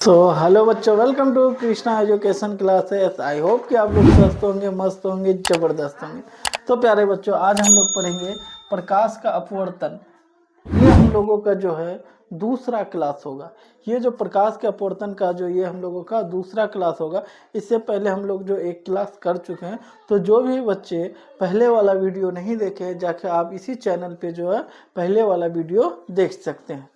Hello बच्चों, welcome to Krishna education classes. I hope कि आप लोग स्वस्थ होंगे, मस्त होंगे, ज़बरदस्त होंगे। तो प्यारे बच्चों, आज हम लोग पढ़ेंगे प्रकाश का अपवर्तन। ये हम लोगों का जो है दूसरा क्लास होगा। ये जो प्रकाश के अपवर्तन का जो ये हम लोगों का दूसरा क्लास होगा। इससे पहले हम लोग जो एक क्लास कर चुके हैं, तो जो भी बच्चे पहले वाला वीडियो नहीं देखे, जाके आप इसी चैनल पे जो है पहले वाला वीडियो देख सकते हैं।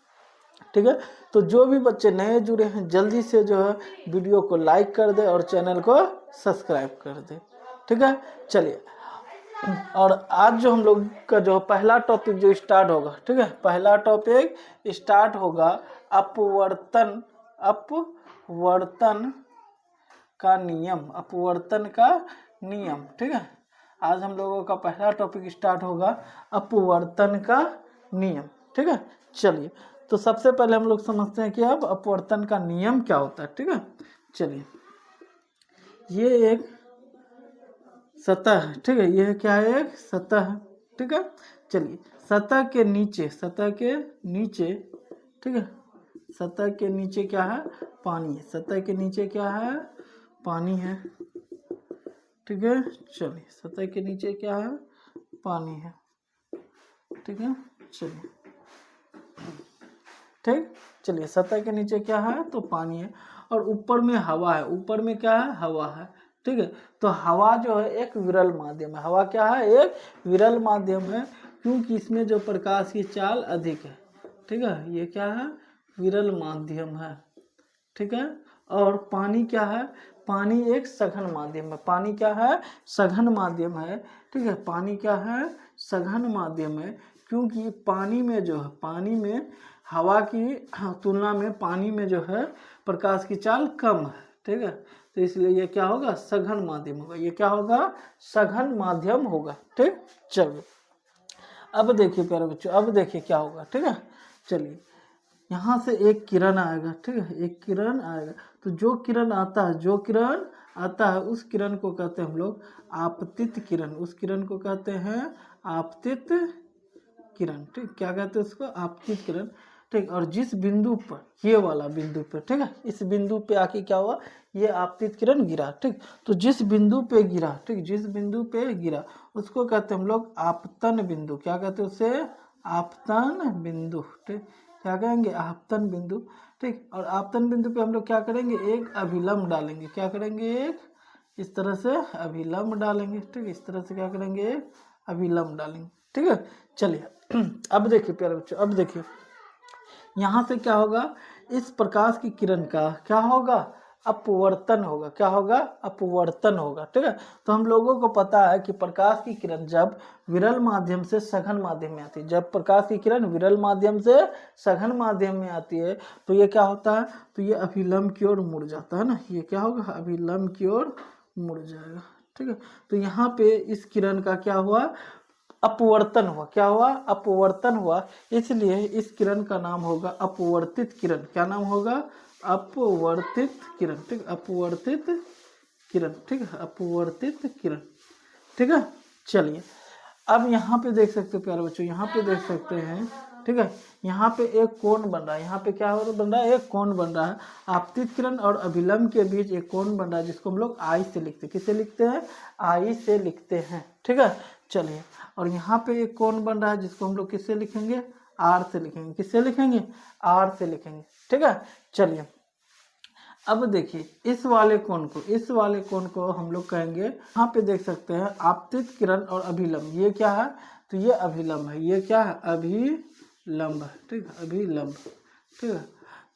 ठीक है, तो जो भी बच्चे नए जुड़े हैं जल्दी से जो है वीडियो को लाइक कर दे और चैनल को सब्सक्राइब कर दे। ठीक है, चलिए। और आज जो हम लोग का जो पहला टॉपिक जो स्टार्ट होगा, ठीक है, पहला टॉपिक स्टार्ट होगा अपवर्तन। अपवर्तन का नियम, अपवर्तन का नियम। ठीक है, आज हम लोगों का पहला टॉपिक स्टार्ट होगा अपवर्तन का नियम। ठीक है, चलिए। तो सबसे पहले हम लोग समझते हैं कि अब अपवर्तन का नियम क्या होता है। ठीक है, चलिए। ये एक सतह है। ठीक है, यह क्या है? एक सतह है। ठीक है, चलिए। सतह के नीचे, सतह के नीचे, ठीक है, सतह के नीचे क्या है? पानी है। सतह के नीचे क्या है? पानी है। ठीक है, चलिए। सतह के नीचे क्या है? पानी है। ठीक है, चलिए। ठीक, चलिए। सतह के नीचे क्या है? तो पानी है। और ऊपर में हवा है। ऊपर में क्या है? हवा है। ठीक है, तो हवा जो है एक विरल माध्यम है। हवा क्या है? एक विरल माध्यम है, क्योंकि इसमें जो प्रकाश की चाल अधिक है। ठीक है, ये क्या है? विरल माध्यम है। ठीक है, और पानी क्या है? पानी एक सघन माध्यम है। पानी क्या है? सघन माध्यम है। ठीक है, पानी क्या है? सघन माध्यम है, क्योंकि पानी में जो है, पानी में हवा की तुलना में पानी में जो है प्रकाश की चाल कम है। ठीक है, तो इसलिए ये क्या होगा? सघन माध्यम होगा। ये क्या होगा? सघन माध्यम होगा। ठीक, चलिए। अब देखिए प्यारे बच्चों, अब देखिए क्या होगा। ठीक है, चलिए। यहाँ से एक किरण आएगा। ठीक है, एक किरण आएगा। तो जो किरण आता है, जो किरण आता है, उस किरण को कहते हैं हम लोग आपतित किरण। उस किरण को कहते हैं आपतित किरण। ठीक, क्या कहते हैं उसको? आपतित किरण। ठीक, और जिस बिंदु पर, ये वाला बिंदु पर, ठीक है, इस बिंदु पे आके क्या हुआ? ये आपतित किरण गिरा। ठीक, तो जिस बिंदु पे गिरा, ठीक, जिस बिंदु पे गिरा, उसको कहते हैं हम लोग आपतन बिंदु। क्या कहते हैं उसे? आपतन बिंदु। ठीक, क्या कहेंगे? आपतन बिंदु। ठीक, और आपतन बिंदु पे हम लोग क्या करेंगे? एक अभिलंब डालेंगे। क्या करेंगे? एक इस तरह से अभिलंब डालेंगे। ठीक, इस तरह से क्या करेंगे? एक अभिलंब डालेंगे। ठीक है, चलिए। अब देखिए प्यारे बच्चों, अब देखिए यहाँ से क्या होगा? इस प्रकाश की किरण का क्या होगा? अपवर्तन होगा। क्या होगा? अपवर्तन होगा। ठीक है, तो हम लोगों को पता है कि प्रकाश की किरण जब विरल माध्यम से सघन माध्यम में आती है, जब प्रकाश की किरण विरल माध्यम से सघन माध्यम में आती है, तो ये क्या होता है? तो ये अभिलंब की ओर मुड़ जाता है ना। ये क्या होगा? अभिलंब की ओर मुड़ जाएगा। ठीक है, तो यहाँ पे इस किरण का क्या हुआ? अपवर्तन हुआ। क्या हुआ? अपवर्तन हुआ। इसलिए इस किरण का नाम होगा अपवर्तित किरण। क्या नाम होगा? अपवर्तित किरण। ठीक, अपवर्तित किरण। ठीक है, अपवर्तित किरण। ठीक है, चलिए। अब यहाँ पे देख सकते हो प्यारे बच्चों, यहाँ पे देख सकते हैं। ठीक है, यहाँ पे एक कोण बन रहा है। यहाँ पे क्या बन रहा है? एक कोण बन रहा है। आपतित किरण और अभिलंब के बीच एक कोण बन रहा है, जिसको हम लोग आई से लिखते हैं। किससे लिखते हैं? आई से लिखते हैं। ठीक है, चलिए। और यहाँ पे एक कोण बन रहा है, जिसको हम लोग किससे लिखेंगे? आर से लिखेंगे। किससे लिखेंगे? आर से लिखेंगे। ठीक है, चलिए। अब देखिए इस वाले कोण को, इस वाले कोण को हम लोग कहेंगे, यहाँ पे देख सकते हैं आपतित किरण और अभिलंब। ये क्या है? तो ये अभिलंब है। ये क्या है? अभिलंब है। ठीक है, अभिलंब। ठीक है,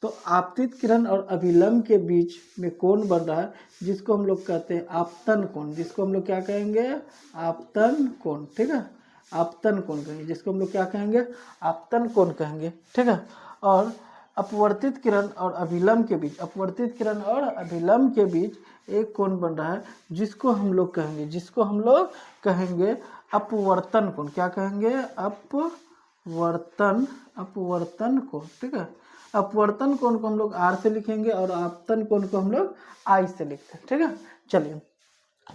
तो आपतित किरण और अभिलंब के बीच में कोण बन रहा है, जिसको हम लोग कहते हैं आपतन कोण। जिसको हम लोग क्या कहेंगे? आपतन कोण। ठीक है, आपतन कोण कहेंगे, जिसको हम लोग क्या कहेंगे? आपतन कोण कहेंगे। ठीक है, और अपवर्तित किरण और अभिलंब के बीच, अपवर्तित किरण और अभिलंब के बीच एक कोण बन रहा है, जिसको हम लोग कहेंगे, जिसको हम लोग कहेंगे अपवर्तन कोण। क्या कहेंगे? अपवर्तन, अपवर्तन कोण। ठीक है, अपवर्तन कोण को हम लोग आर से लिखेंगे और आपतन कोण को हम लोग आई से लिखते हैं। ठीक है, चलिए।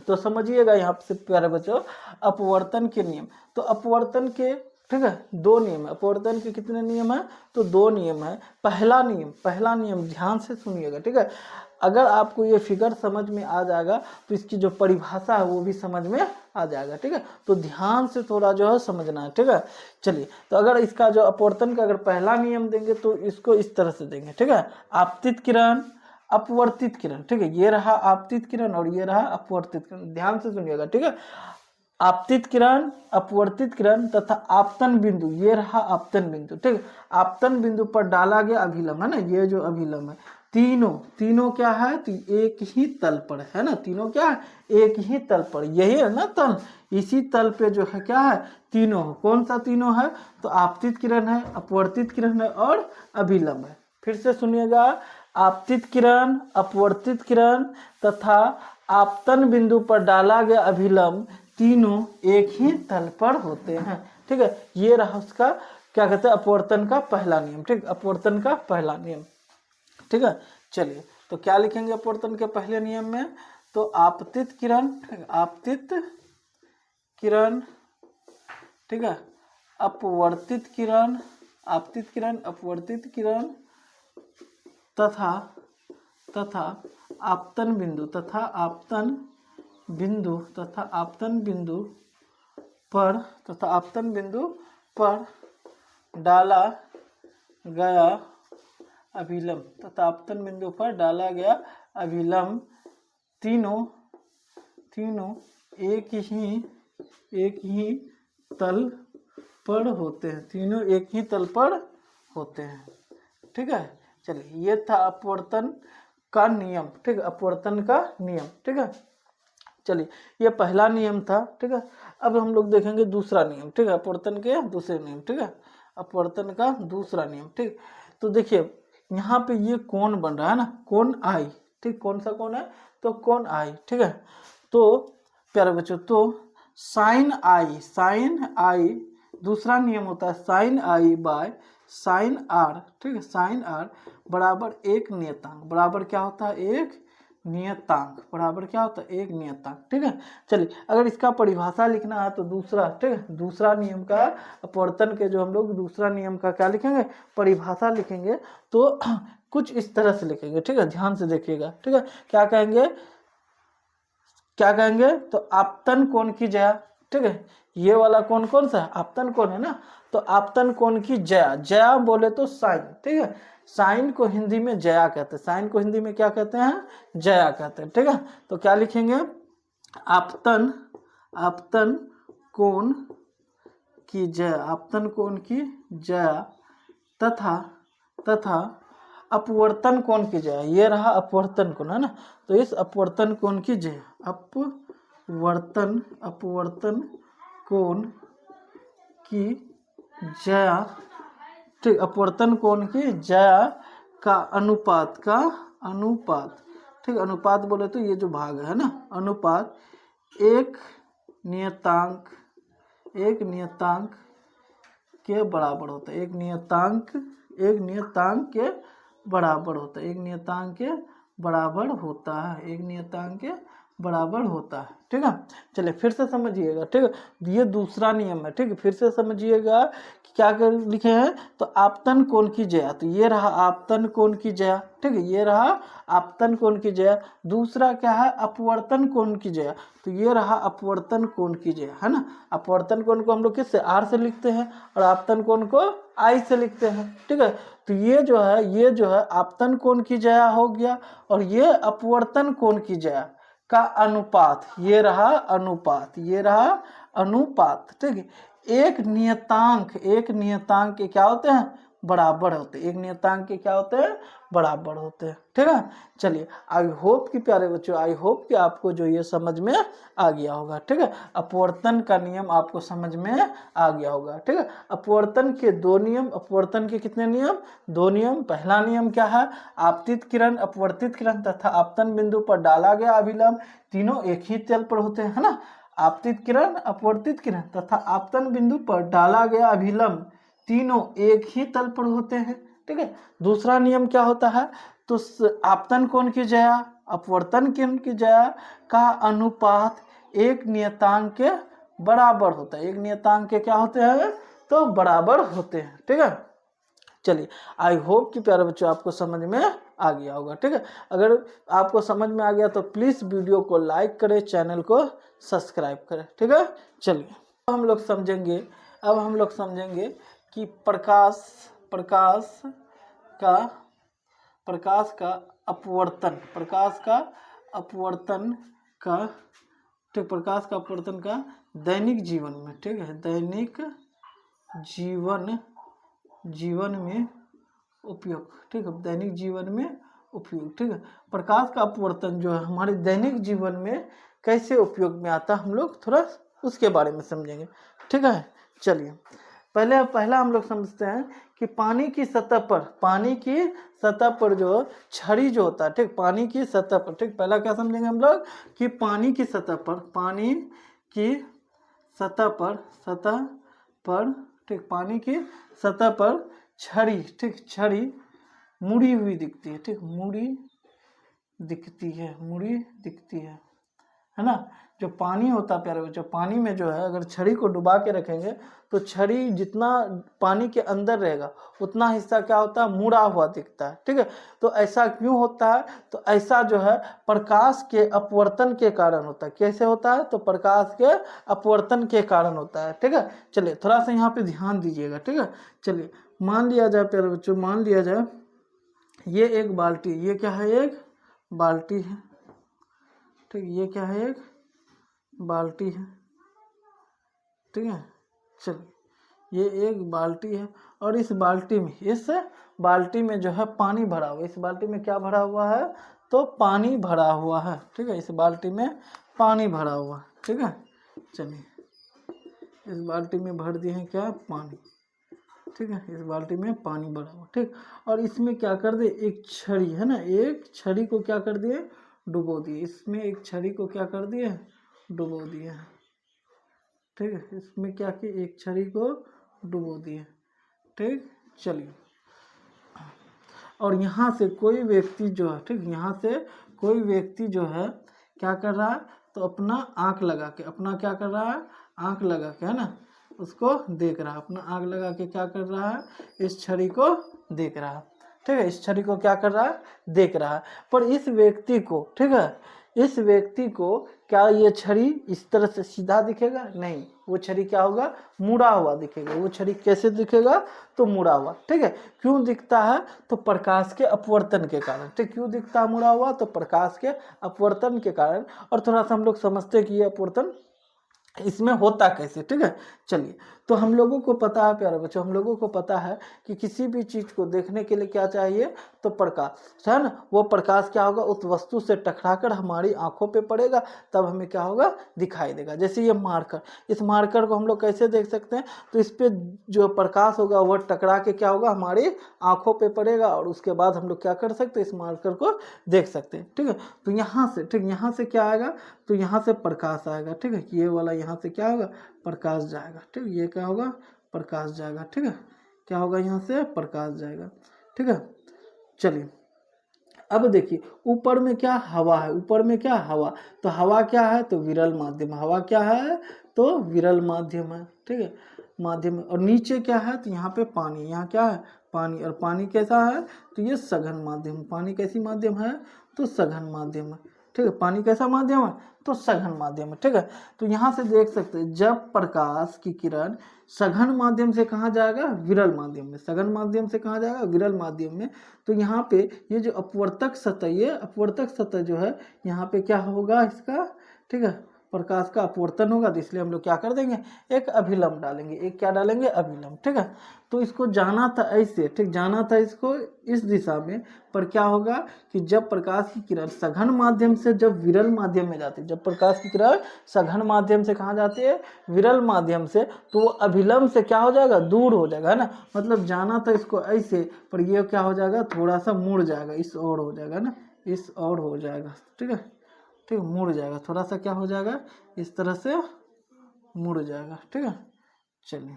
तो समझिएगा यहाँ से प्यारे बच्चों अपवर्तन के नियम। तो अपवर्तन के ठीक है, दो नियम है। अपवर्तन के कितने नियम है? तो दो नियम है। पहला नियम ध्यान से सुनिएगा, ठीक है। अगर आपको ये फिगर समझ में आ जाएगा तो इसकी जो परिभाषा है वो भी समझ में आ जाएगा, ठीक है। तो ध्यान से थोड़ा जो है समझना है, ठीक है। चलिए, तो अगर इसका जो अपवर्तन का अगर पहला नियम देंगे तो इसको इस तरह से देंगे, ठीक है। आपतित किरण, अपवर्तित किरण, ठीक है। ये रहा आपतित किरण और ये रहा अपवर्तित किरण। ध्यान से सुनिएगा, ठीक है। आपतित किरण, अपवर्तित किरण तथा आपतन बिंदु, ये रहा आपतन बिंदु, ठीक है। आपतन बिंदु पर डाला गया अभिलंब है ना, ये जो अभिलंब है, तीनों क्या है? तो एक ही तल पर है ना, तीनों क्या है? एक ही तल पर, यही है ना तल, इसी तल पे जो है क्या है? तीनों। कौन सा तीनों है? तो आपतित किरण है, अपवर्तित किरण है और अभिलंब है। फिर से सुनिएगा, आपतित किरण, अपवर्तित किरण तथा आपतन बिंदु पर डाला गया अभिलंब, तीनों एक ही तल पर होते हैं, ठीक है। ये रहा उसका क्या कहते हैं? अपवर्तन का पहला नियम, ठीक। अपवर्तन का पहला नियम, ठीक है। चलिए, तो क्या लिखेंगे अपवर्तन के पहले नियम में? तो आपतित किरण, आपतित किरण, ठीक है, अपवर्तित किरण, आपतित किरण, अपवर्तित किरण तथा आपतन बिंदु, तथा आपतन बिंदु, तथा आपतन बिंदु पर, तथा आपतन बिंदु पर डाला गया अभिलंब, तथा आपतन बिंदु पर डाला गया अभिलंब, तीनों एक ही तल पर होते हैं, तीनों एक ही तल पर होते हैं, ठीक है। चलिए, ये था अपवर्तन का नियम, ठीक है, अपवर्तन का नियम, ठीक है। चलिए, ये पहला नियम था, ठीक है। अब हम लोग देखेंगे दूसरा नियम, ठीक है, अपवर्तन के दूसरे नियम, ठीक है, अपवर्तन का दूसरा नियम, ठीक। तो देखिए, यहाँ पे ये कोण बन रहा है ना, कोण आई, ठीक। कौन सा कोण है? तो कोण आई, ठीक है। तो प्यारे बच्चों, तो साइन आई दूसरा नियम होता है sine I by sine R, ठीक है। साइन आर बराबर एक नियतांक, बराबर क्या होता है? एक नियतांक, बराबर क्या होता है? एक नियतांक, ठीक है। चलिए, अगर इसका परिभाषा लिखना है तो दूसरा, ठीक है, दूसरा नियम का अपवर्तन के जो हम लोग दूसरा नियम का क्या लिखेंगे? परिभाषा लिखेंगे, तो कुछ इस तरह से लिखेंगे, ठीक है। ध्यान से देखिएगा, ठीक है। क्या कहेंगे? तो आपतन कोण की ज्या, ठीक है। ये वाला कोण कौन सा है? आपतन कोण है ना। तो आपतन कोण की ज्या, ज्या बोले तो साइन, ठीक है। साइन को हिंदी में ज्या कहते हैं, साइन को हिंदी में क्या कहते हैं? ज्या कहते हैं, ठीक है। तो क्या लिखेंगे? आपतन कोण की ज्या, आपतन कोण की ज्या तथा अपवर्तन कोण की ज्या, ये रहा अपवर्तन कोण है ना। तो इस अपवर्तन कोण की ज्या, अपवर्तन कोण की ज्या, ठीक, अपवर्तन कोण की ज्या का अनुपात, ठीक। अनुपात बोले तो ये जो भाग है ना, अनुपात एक नियतांक के बराबर होता है, एक नियतांक के बराबर होता है, एक नियतांक के बराबर होता है, एक नियतांक के बराबर होता है, ठीक है। चलिए, फिर से समझिएगा, ठीक है। ये दूसरा नियम है, ठीक है। फिर से समझिएगा कि क्या कर लिखे हैं? तो आपतन कोण की ज्या, तो ये रहा आपतन कोण की ज्या, ठीक है, ये रहा आपतन कोण की ज्या। दूसरा क्या है? अपवर्तन कोण की ज्या, तो ये रहा अपवर्तन कोण की ज्या, है ना। अपवर्तन कोण को हम लोग किससे? आर से लिखते हैं, और आपतन कोण को आई से लिखते हैं, ठीक है। तो ये जो है आपतन कोण की ज्या हो गया, और ये अपवर्तन कोण की ज्या का अनुपात, ये रहा अनुपात, ठीक है। एक नियतांक के क्या होते हैं? बराबर होते हैं, एक नियतांक के क्या होते हैं? बराबर होते हैं, ठीक है। चलिए, आई होप कि प्यारे बच्चों, आई होप कि आपको जो ये समझ में आ गया होगा, ठीक है। अपवर्तन का नियम आपको समझ में आ गया होगा, ठीक है। अपवर्तन के दो नियम, अपवर्तन के कितने नियम? दो नियम। पहला नियम क्या है? आपतित किरण, अपवर्तित किरण तथा आपतन बिंदु पर डाला गया अभिलंब, तीनों एक ही तल पर होते हैं, है ना। आपतित किरण, अपवर्तित किरण तथा आपतन बिंदु पर डाला गया अभिलंब, तीनों एक ही तल पर होते हैं, ठीक है। दूसरा नियम क्या होता है? तो आपतन कोण की ज्या, अपवर्तन कोण की ज्या का अनुपात एक नियतांक के बराबर होता है, एक नियतांक के क्या होते हैं? तो बराबर होते हैं। ठीक है, चलिए आई होप कि प्यारे बच्चों आपको समझ में आ गया होगा। ठीक है, अगर आपको समझ में आ गया तो प्लीज़ वीडियो को लाइक करें, चैनल को सब्सक्राइब करें। ठीक है, चलिए अब हम लोग समझेंगे कि प्रकाश का अपवर्तन का दैनिक जीवन में, ठीक है, दैनिक जीवन में उपयोग। ठीक है, दैनिक जीवन में उपयोग। ठीक है, प्रकाश का अपवर्तन जो है हमारे दैनिक जीवन में कैसे उपयोग में आता है, हम लोग थोड़ा उसके बारे में समझेंगे। ठीक है, चलिए पहला हम लोग समझते हैं कि पानी की सतह पर जो छड़ी जो होता है, ठीक, पानी की सतह पर, ठीक, पहला क्या समझेंगे हम लोग कि पानी की सतह पर ठीक, पानी की सतह पर छड़ी, ठीक, छड़ी मुड़ी हुई दिखती है। ठीक, मुड़ी दिखती है ना। जो पानी होता है प्यारे बच्चों, पानी में जो है अगर छड़ी को डुबा के रखेंगे तो छड़ी जितना पानी के अंदर रहेगा उतना हिस्सा क्या होता है, मुड़ा हुआ दिखता है। ठीक है, तो ऐसा क्यों होता है, तो ऐसा जो है प्रकाश के अपवर्तन के कारण होता है। कैसे होता है, तो प्रकाश के अपवर्तन के कारण होता है। ठीक है, चलिए थोड़ा सा यहाँ पे ध्यान दीजिएगा। ठीक है, चलिए मान लिया जाए प्यारे बच्चों, मान लिया जाए ये एक बाल्टी, ये क्या है, एक बाल्टी है। ठीक, ये क्या है, एक बाल्टी है। ठीक है, चलिए ये एक बाल्टी है और इस बाल्टी में जो है पानी भरा हुआ है। इस बाल्टी में क्या भरा हुआ है, तो पानी भरा हुआ है। ठीक है, इस बाल्टी में पानी भरा हुआ है। ठीक है, चलिए इस बाल्टी में भर दिए हैं क्या, पानी। ठीक है, इस बाल्टी में पानी भरा हुआ। ठीक, और इसमें क्या कर दिए, एक छड़ी है ना, एक छड़ी को क्या कर दिए, डुबो दिए। इसमें एक छड़ी को क्या कर दिए, डुबो दिए। ठीक है, इसमें क्या किए, एक छड़ी को डुबो दिए। ठीक, चलिए और यहाँ से कोई व्यक्ति जो है, ठीक, यहाँ से कोई व्यक्ति जो है क्या कर रहा है, तो अपना आँख लगा के, अपना क्या कर रहा है, आँख लगा के, है ना, उसको देख रहा है। अपना आँख लगा के क्या कर रहा है, इस छड़ी को देख रहा है। ठीक है, इस छड़ी को क्या कर रहा है, देख रहा है। पर इस व्यक्ति को, ठीक है, इस व्यक्ति को क्या ये छड़ी इस तरह से सीधा दिखेगा, नहीं, वो छड़ी क्या होगा, मुड़ा हुआ दिखेगा। वो छड़ी कैसे दिखेगा, तो मुड़ा हुआ। ठीक है, क्यों दिखता है, तो प्रकाश के अपवर्तन के कारण। ठीक, क्यों दिखता है मुड़ा हुआ, तो प्रकाश के अपवर्तन के कारण। और थोड़ा सा हम लोग समझते हैं कि ये अपवर्तन इसमें होता कैसे। ठीक है, चलिए तो हम लोगों को पता है प्यारे बच्चों, हम लोगों को पता है कि किसी भी चीज़ को देखने के लिए क्या चाहिए, तो प्रकाश, है ना। वो प्रकाश क्या होगा, उस वस्तु से टकराकर हमारी आंखों पे पड़ेगा, तब हमें क्या होगा, दिखाई देगा। जैसे ये मार्कर, इस मार्कर को हम लोग कैसे देख सकते हैं, तो इस पे जो प्रकाश होगा वह टकरा के क्या होगा, हमारी आंखों पे पड़ेगा और उसके बाद हम लोग क्या कर सकते हैं, इस मार्कर को देख सकते हैं। ठीक है, तो यहाँ से, ठीक, यहाँ से क्या आएगा, तो यहाँ से प्रकाश आएगा। ठीक है, ये वाला यहाँ से क्या होगा, प्रकाश जाएगा। ठीक, ये क्या होगा, प्रकाश जाएगा। ठीक है, क्या होगा, यहाँ से प्रकाश जाएगा। ठीक है, चलिए अब देखिए ऊपर में क्या हवा है, ऊपर में क्या हवा, तो हवा क्या है, तो विरल माध्यम। हवा क्या है, तो विरल माध्यम है। ठीक है, माध्यम। और नीचे क्या है, तो यहाँ पे पानी, यहाँ क्या है, पानी। और पानी कैसा है, तो ये सघन माध्यम। पानी कैसी माध्यम है, तो सघन माध्यम है। ठीक है, पानी कैसा माध्यम है, तो सघन माध्यम है। ठीक है, तो यहाँ से देख सकते हैं जब प्रकाश की किरण सघन माध्यम से कहाँ जाएगा, विरल माध्यम में। सघन माध्यम से कहाँ जाएगा, विरल माध्यम में। तो यहाँ पे ये जो अपवर्तक सतह, ये अपवर्तक सतह जो है यहाँ पे क्या होगा इसका, ठीक है, प्रकाश का अपवर्तन होगा। तो इसलिए हम लोग क्या कर देंगे, एक अभिलंब डालेंगे। एक क्या डालेंगे, अभिलंब। ठीक है, तो इसको जाना था ऐसे, ठीक, जाना था इसको इस दिशा में। पर क्या होगा कि जब प्रकाश की किरण सघन माध्यम से जब विरल माध्यम में जाती है, जब प्रकाश की किरण सघन माध्यम से कहाँ जाती है, विरल माध्यम से, तो वो अभिलंब से क्या हो जाएगा, दूर हो जाएगा, है ना। मतलब जाना था इसको ऐसे, पर ये क्या हो जाएगा, थोड़ा सा मुड़ जाएगा, इस ओर हो जाएगा ना, इस ओर हो जाएगा। ठीक है, ठीक, मुड़ जाएगा, थोड़ा सा क्या हो जाएगा, इस तरह से मुड़ जाएगा। ठीक है, चलिए,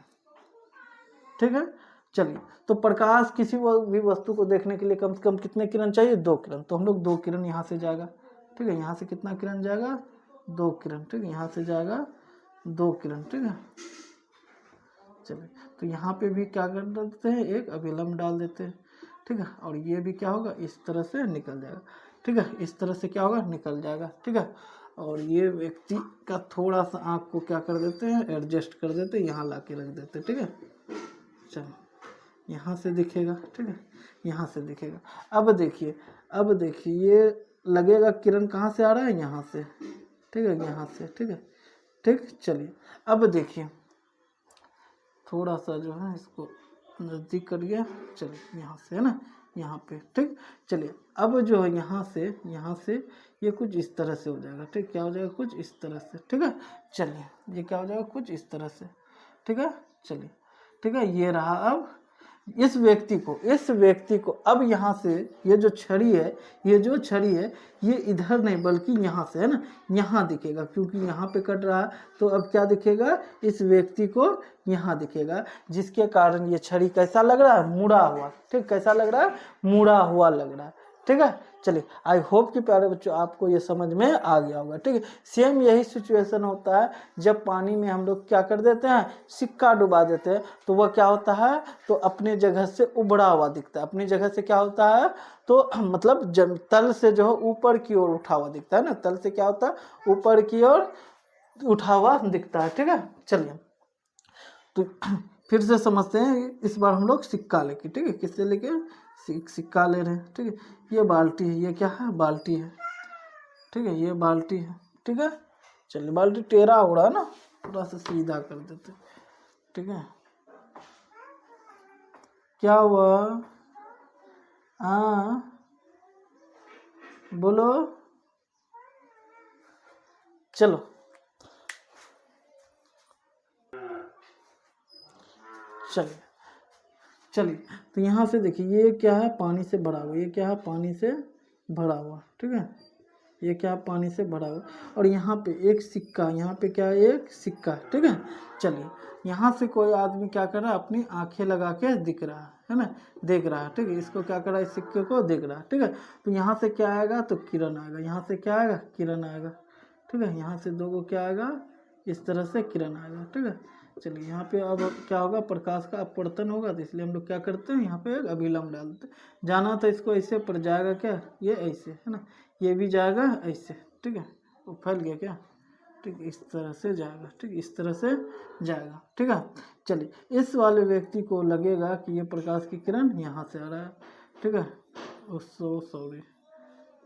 ठीक है, चलिए तो प्रकाश किसी भी वस्तु को देखने के लिए कम से कम कितने किरण चाहिए, 2 किरण। तो हम लोग 2 किरण यहाँ से जाएगा। ठीक है, यहाँ से कितना किरण जाएगा, 2 किरण। ठीक है, यहाँ से जाएगा 2 किरण। ठीक है, चलिए, तो यहाँ पे भी क्या कर देते हैं, एक अभिलंब डाल देते हैं, ठीक है। और ये भी क्या होगा, इस तरह से निकल जाएगा, ठीक है। इस तरह से क्या होगा, निकल जाएगा, ठीक है। और ये व्यक्ति का थोड़ा सा आँख को क्या कर देते हैं, एडजस्ट कर देते हैं, यहाँ ला के रख देते हैं, ठीक है। चलो, यहाँ से दिखेगा, ठीक है, यहाँ से दिखेगा। अब देखिए, अब देखिए ये लगेगा किरण कहाँ से आ रहा है, यहाँ से, ठीक है, यहाँ से, ठीक है, ठीक। चलिए, अब देखिए थोड़ा सा जो है इसको नज़दीक करिए, चलिए यहाँ से, है ना, यहाँ पे, ठीक। चलिए, अब जो है यहाँ से ये कुछ इस तरह से हो जाएगा, ठीक। क्या हो जाएगा, कुछ इस तरह से, ठीक है। चलिए, ये क्या हो जाएगा, कुछ इस तरह से, ठीक है। चलिए, ठीक है, ये रहा। अब इस व्यक्ति को अब यहाँ से ये जो छड़ी है, ये इधर नहीं बल्कि यहाँ से, है ना, यहाँ दिखेगा, क्योंकि यहाँ पे कट रहा है। तो अब क्या दिखेगा, इस व्यक्ति को यहाँ दिखेगा, जिसके कारण ये छड़ी कैसा लग रहा है, मुड़ा हुआ, ठीक। कैसा लग रहा है, मुड़ा हुआ लग रहा है, ठीक है। चलिए, आई होप कि प्यारे बच्चों आपको ये समझ में आ गया होगा, ठीक है। सेम यही सिचुएशन होता है जब पानी में हम लोग क्या कर देते हैं, सिक्का डुबा देते हैं, तो वह क्या होता है, तो अपने जगह से उबड़ा हुआ दिखता है। अपनी जगह से क्या होता है, तो मतलब तल से जो है ऊपर की ओर उठा हुआ दिखता है ना, तल से क्या होता है, ऊपर की ओर उठा हुआ दिखता है, ठीक है। चलिए, तो फिर से समझते हैं, इस बार हम लोग सिक्का लेके, ठीक है, किससे लेके, सिक्का ले रहे हैं, ठीक है। ये बाल्टी है, ये क्या है, बाल्टी है, ठीक है, ये बाल्टी है, ठीक है। चलिए, बाल्टी टेढ़ा हो रहा है ना, थोड़ा सा सीधा कर देते, ठीक है। क्या हुआ, हाँ बोलो, चलो, चलिए, तो यहाँ से देखिए, ये क्या है, पानी से भरा हुआ, ये क्या है, पानी से भरा हुआ, ठीक है। ये क्या है, पानी से भरा हुआ, और यहाँ पे एक सिक्का, यहाँ पे क्या है, एक सिक्का, ठीक है। चलिए, यहाँ से कोई आदमी क्या कर रहा है, अपनी आंखें लगा के दिख रहा है ना, देख रहा है, ठीक है। इसको क्या कर रहा है, इस सिक्के को देख रहा है, ठीक है। तो यहाँ से क्या आएगा, तो किरण आएगा, यहाँ से क्या आएगा, किरण आएगा, ठीक है। यहाँ से दो को क्या आएगा, इस तरह से किरण आएगा, ठीक है। चलिए, यहाँ पे अब क्या होगा, प्रकाश का अपवर्तन होगा, तो इसलिए हम लोग क्या करते हैं, यहाँ पे एक अभिलंब डाल देते हैं। जाना तो इसको ऐसे, पर जाएगा क्या, ये ऐसे, है ना, ये भी जाएगा ऐसे, ठीक है। वो फैल गया क्या, ठीक, इस तरह से जाएगा, ठीक, इस तरह से जाएगा, ठीक है। चलिए, इस वाले व्यक्ति को लगेगा कि ये प्रकाश की किरण यहाँ से आ रहा है, ठीक है। सॉरी,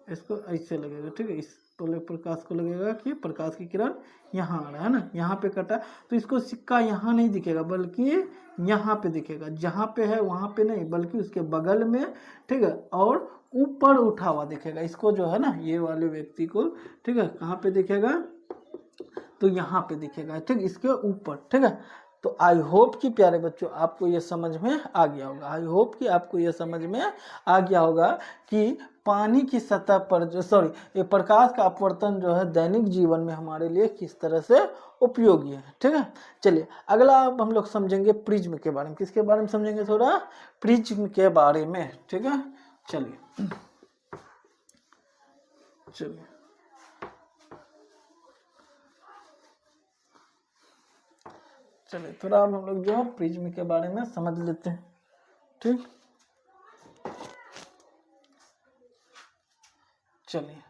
इसको ऐसे लगेगा, ठीक है। इस वाले प्रकाश को लगेगा कि प्रकाश की किरण यहाँ आ रहा है ना, यहाँ पे कटा, तो इसको सिक्का यहाँ नहीं दिखेगा, बल्कि यहाँ पे दिखेगा, जहाँ पे है वहाँ पे नहीं, बल्कि उसके बगल में, ठीक है, और ऊपर उठा हुआ दिखेगा। इसको जो है ना, ये वाले व्यक्ति को, ठीक है, कहाँ पे दिखेगा, तो यहाँ पे दिखेगा, ठीक, इसके ऊपर, ठीक है। तो आई होप कि प्यारे बच्चों आपको ये समझ में आ गया होगा, आई होप कि आपको ये समझ में आ गया होगा कि पानी की सतह पर जो ये प्रकाश का अपवर्तन जो है दैनिक जीवन में हमारे लिए किस तरह से उपयोगी है, ठीक है। चलिए, अगला अब हम लोग समझेंगे प्रिज्म के बारे में। किसके बारे में समझेंगे, थोड़ा प्रिज्म के बारे में, ठीक है। चलिए, चलिए थोड़ा हम लोग जो है प्रिज्म के बारे में समझ लेते हैं, ठीक। चलिए,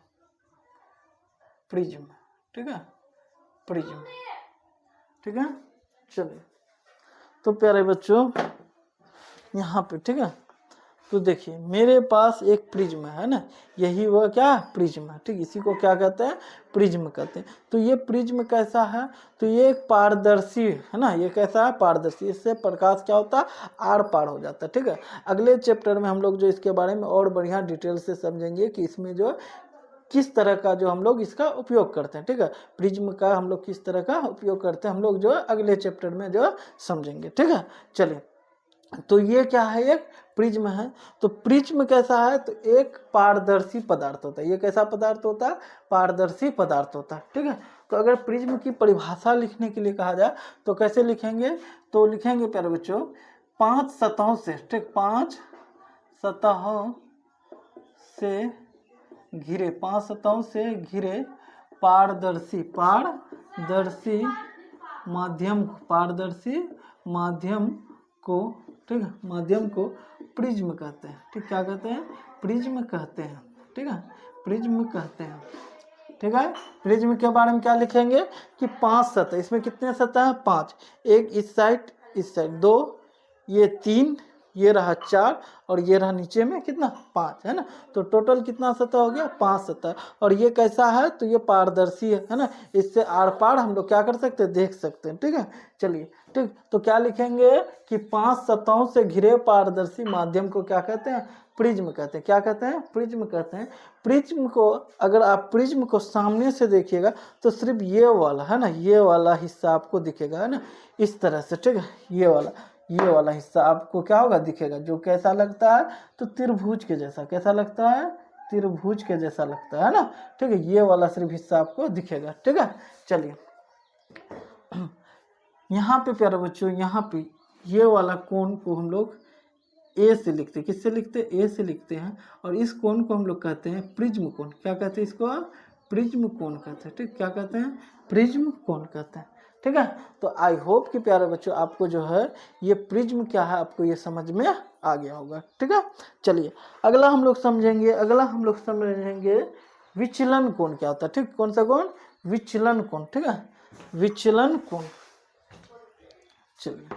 प्रिज्म, ठीक है, प्रिज्म, ठीक है। चलिए, तो प्यारे बच्चों यहाँ पे, ठीक है, तो देखिए मेरे पास एक प्रिज्म है ना, यही वह क्या, प्रिज्म है, ठीक। इसी को क्या कहते हैं, प्रिज्म कहते हैं। तो ये प्रिज्म कैसा है, तो ये एक पारदर्शी है ना, ये कैसा है, पारदर्शी, इससे प्रकाश क्या होता है, आर पार हो जाता है, ठीक है। अगले चैप्टर में हम लोग जो इसके बारे में और बढ़िया डिटेल से समझेंगे कि इसमें जो किस तरह का जो हम लोग इसका उपयोग करते हैं, ठीक है। प्रिज्म का हम लोग किस तरह का उपयोग करते हैं, हम लोग जो अगले चैप्टर में जो समझेंगे, ठीक है। चलिए, तो ये क्या है, एक प्रिज्म है। तो प्रिज्म कैसा है, तो एक पारदर्शी पदार्थ होता है। ये कैसा पदार्थ होता है, पारदर्शी पदार्थ होता है, ठीक है। तो अगर प्रिज्म की परिभाषा लिखने के लिए कहा जाए तो कैसे लिखेंगे, तो लिखेंगे प्यारे बच्चों 5 सतहों से, ठीक, 5 सतहों से घिरे, 5 सतहों से घिरे पारदर्शी माध्यम, पारदर्शी माध्यम को, ठीक है, माध्यम को प्रिज्म कहते हैं। ठीक, क्या कहते हैं? प्रिज्म कहते हैं। ठीक है, प्रिज्म कहते हैं। ठीक है, प्रिज्म के बारे में क्या लिखेंगे कि 5 सतह, इसमें कितने सतह हैं? 5, एक इस साइड 2, ये 3, ये रहा 4 और ये रहा नीचे में कितना? 5, है ना। तो टोटल कितना सतह हो गया? 5 सतह। और ये कैसा है? तो ये पारदर्शी है ना, इससे आर पार हम लोग क्या कर सकते हैं? देख सकते हैं। ठीक है, चलिए, ठीक, तो क्या लिखेंगे कि 5 सतहों से घिरे पारदर्शी माध्यम को क्या कहते हैं? प्रिज्म कहते हैं। क्या कहते हैं? प्रिज्म कहते हैं। प्रिज्म को, अगर आप प्रिज्म को सामने से देखिएगा तो सिर्फ ये वाला, है ना, ये वाला हिस्सा आपको दिखेगा, है ना, इस तरह से। ठीक है, ये वाला हिस्सा आपको क्या होगा? दिखेगा, जो कैसा लगता है? तो त्रिभुज के जैसा। कैसा लगता है? त्रिभुज के जैसा लगता है ना। ठीक है, ये वाला सिर्फ हिस्सा आपको दिखेगा। ठीक है, चलिए, यहाँ पे प्यारे बच्चों, यहाँ पे ये वाला कोण को हम लोग ए से लिखते हैं। किससे लिखते हैं? ए से लिखते हैं। और इस कोण को हम लोग कहते हैं प्रिज्म कोण। क्या कहते हैं इसको? प्रिज्म कोण कहते हैं। ठीक, क्या कहते हैं? प्रिज्म कोण कहते हैं। ठीक है, तो आई होप कि प्यारे बच्चों आपको जो है ये प्रिज्म क्या है आपको ये समझ में आ गया होगा। ठीक है, चलिए, अगला हम लोग समझेंगे विचलन कोण क्या होता है। ठीक, कौन सा कोण? विचलन कोण। ठीक है, विचलन कोण। चलिए,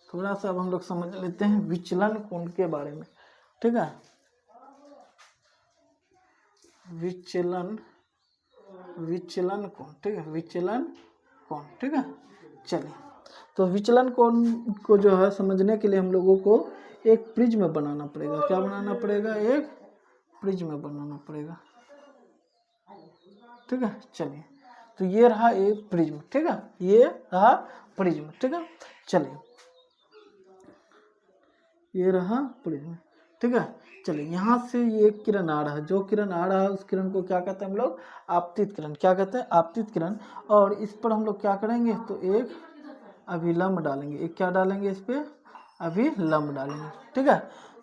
थोड़ा सा अब हम लोग समझ लेते हैं विचलन कोण के बारे में। ठीक है, विचलन कोण। ठीक है, विचलन कोण। ठीक है, चलिए, तो विचलन कोण को जो है समझने के लिए हम लोगों को एक प्रिज्म बनाना पड़ेगा। क्या बनाना पड़ेगा? एक प्रिज्म बनाना पड़ेगा। ठीक है, चलिए, तो ये रहा एक प्रिज्म। ठीक है, ये रहा प्रिज्म। ठीक है, चलिए, ये रहा प्रिज्म। ठीक है, चलिए, यहाँ से ये किरण आ रहा है, जो किरण आ रहा है उस किरण को क्या कहते हैं हम लोग? आपतित किरण। क्या कहते हैं? आपतित किरण। और इस पर हम लोग क्या करेंगे? तो एक अभिलंब डालेंगे। एक क्या डालेंगे? इस पे अभिलंब डालेंगे। ठीक है,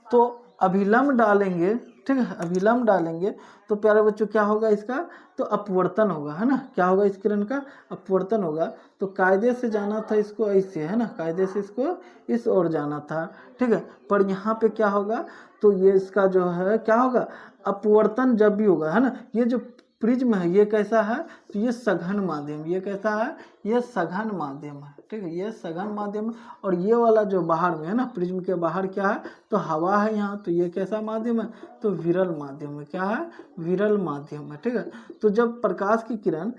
तो अभिलंब डालेंगे। ठीक है, अभिलंब डालेंगे तो प्यारे बच्चों क्या होगा इसका? तो अपवर्तन होगा, है ना। क्या होगा? इस किरण का अपवर्तन होगा। तो कायदे से जाना था इसको ऐसे, है ना, कायदे से इसको इस ओर जाना था। ठीक है, पर यहाँ पे क्या होगा? तो ये इसका जो है क्या होगा? अपवर्तन जब भी होगा, है ना, ये जो प्रिज्म है ये कैसा है? तो ये सघन माध्यम। ये कैसा है? ये सघन माध्यम है। ठीक है, ये सघन माध्यम। और ये वाला जो बाहर में है ना, प्रिज्म के बाहर क्या है? तो हवा है यहाँ। तो ये कैसा माध्यम है? तो विरल माध्यम है। क्या है? विरल माध्यम है। ठीक है, तो जब प्रकाश की किरण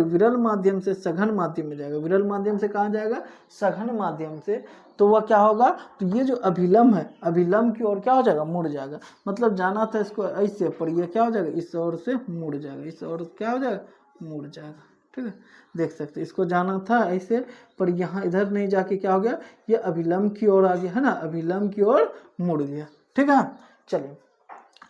विरल माध्यम से सघन माध्यम में जाएगा, विरल माध्यम से कहाँ जाएगा? सघन माध्यम से, तो वह क्या होगा? तो ये जो अभिलंब है, अभिलंब की ओर क्या हो जाएगा? मुड़ जाएगा। मतलब जाना था इसको ऐसे, पर ये क्या हो जाएगा? इस ओर से मुड़ जाएगा। इस ओर क्या हो जाएगा? मुड़ जाएगा। ठीक है, देख सकते इसको जाना था ऐसे, पर यहाँ इधर नहीं जाके क्या हो गया? ये अभिलंब की ओर आ गया, है ना, अभिलंब की ओर मुड़ गया। ठीक है, चलिए,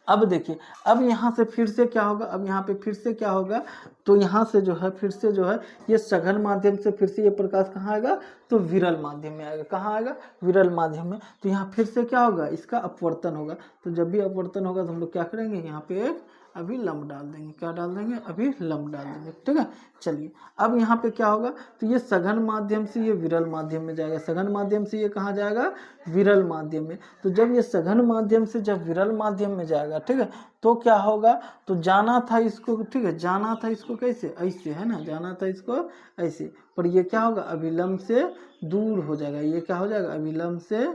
अब देखिए, अब यहाँ से फिर से क्या होगा? अब यहाँ पे फिर से क्या होगा? तो यहाँ से जो है फिर से जो है ये सघन माध्यम से फिर से ये प्रकाश कहाँ आएगा? तो विरल माध्यम में आएगा। कहाँ आएगा? विरल माध्यम में। तो यहाँ फिर से क्या होगा? इसका अपवर्तन होगा। तो जब भी अपवर्तन होगा तो हम लोग क्या करेंगे? यहाँ पे एक अभिलंब डाल देंगे। क्या डाल देंगे? अभिलंब डाल देंगे। ठीक है, चलिए, अब यहाँ पे क्या होगा? तो ये सघन माध्यम से ये विरल माध्यम में जाएगा। सघन माध्यम से ये कहाँ जाएगा? विरल माध्यम में। तो जब ये सघन माध्यम से जब विरल माध्यम में जाएगा, ठीक है, तो क्या होगा? तो जाना था इसको, ठीक है, जाना था इसको कैसे? ऐसे, है ना, जाना था इसको ऐसे, पर ये क्या होगा? अभिलंब से दूर हो जाएगा। ये क्या हो जाएगा? अभिलंब से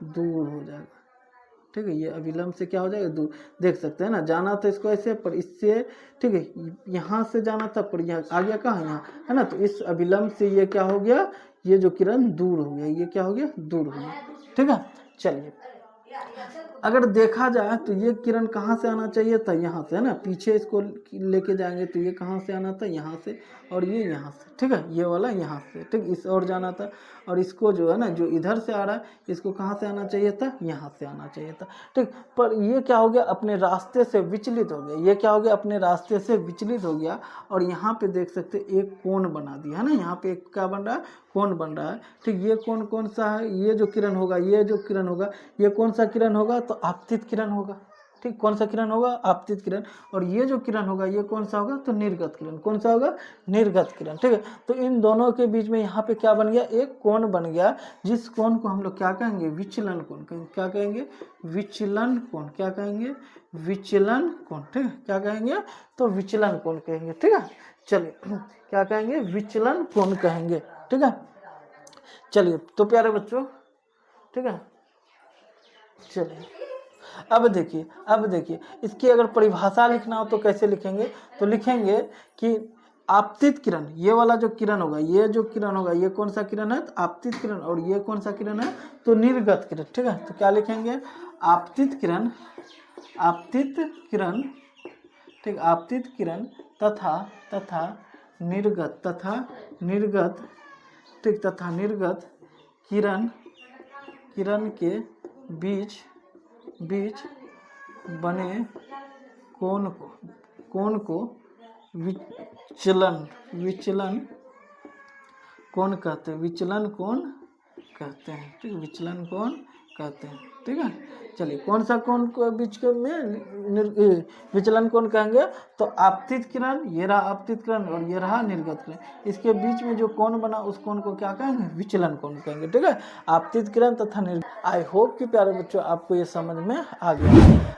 दूर हो जाएगा। ठीक है, ये अभिलंब से क्या हो जाएगा? दूर। देख सकते हैं ना, जाना था इसको ऐसे, पर इससे, ठीक है, यहाँ से जाना था, पर यहाँ आ गया कहाँ? यहाँ, है ना। तो इस अभिलंब से ये क्या हो गया? ये जो किरण दूर हो गया। ये क्या हो गया? दूर हो गया। ठीक है, चलिए, अगर देखा जाए तो ये किरण कहाँ से आना चाहिए था? यहाँ से, है ना, पीछे इसको लेके जाएंगे तो ये कहाँ से आना था? यहाँ से, और ये यहाँ से। ठीक है, ये वाला यहाँ से, ठीक, इस ओर जाना था। और इसको जो है ना, जो इधर से आ रहा है, इसको कहाँ से आना चाहिए था? यहाँ से आना चाहिए था। ठीक, पर ये क्या हो गया? अपने रास्ते से विचलित हो गया। ये क्या हो गया? अपने रास्ते से विचलित हो गया। और यहाँ पे देख सकते एक कोण बना दिया, है ना, यहाँ पे एक क्या बन रहा है? कोण बन रहा है। ठीक, ये कोण कौन सा है? ये जो किरण होगा, ये जो किरण होगा, ये कौन सा किरण होगा? तो आपतित किरण होगा। ठीक, कौन सा किरण होगा, आपतित किरण। और ये जो किरण होगा ये कौन सा होगा, तो निर्गत किरण। कौन सा होगा, निर्गत किरण। ठीक है, तो इन दोनों के बीच में यहाँ पे क्या बन गया, एक कोण बन गया, जिस कोण को हम लोग क्या कहेंगे, विचलन कोण कहेंगे। क्या कहेंगे, विचलन कोण। क्या कहेंगे, विचलन कोण। ठीक है, क्या कहेंगे, तो विचलन कोण कहेंगे। ठीक है, चलिए क्या कहेंगे, विचलन कोण कहेंगे। ठीक है, चलिए तो प्यारे बच्चों, ठीक है, चलिए अब देखिए इसकी अगर परिभाषा लिखना हो तो कैसे लिखेंगे, तो लिखेंगे कि आपतित किरण, ये वाला जो किरण होगा, ये जो किरण होगा ये कौन सा किरण है, तो आपतित किरण। और ये कौन सा किरण है, तो निर्गत किरण। ठीक है, तो क्या लिखेंगे, आपतित किरण, आपतित किरण, ठीक, आपतित किरण तथा निर्गत, ठीक, तथा निर्गत किरण के बीच बने कोण को विचलन कोण कहते हैं, विचलन कोण कहते हैं। ठीक, विचलन कोण कहते हैं। ठीक है, चलिए कौन सा कोण को बीच के में विचलन कोण कहेंगे, तो आपतित किरण, ये रहा आपतित किरण और ये रहा निर्गत किरण, इसके बीच में जो कोण बना उस कोण को क्या कहेंगे, विचलन कोण कहेंगे। ठीक है, आपतित किरण तथा निर्गत। आई होप कि प्यारे बच्चों आपको ये समझ में आ गया।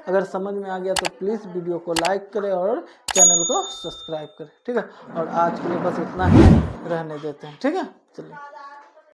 अगर समझ में आ गया तो प्लीज़ वीडियो को लाइक करें और चैनल को सब्सक्राइब करें। ठीक है, और आज के लिए बस इतना ही रहने देते हैं। ठीक है, चलिए।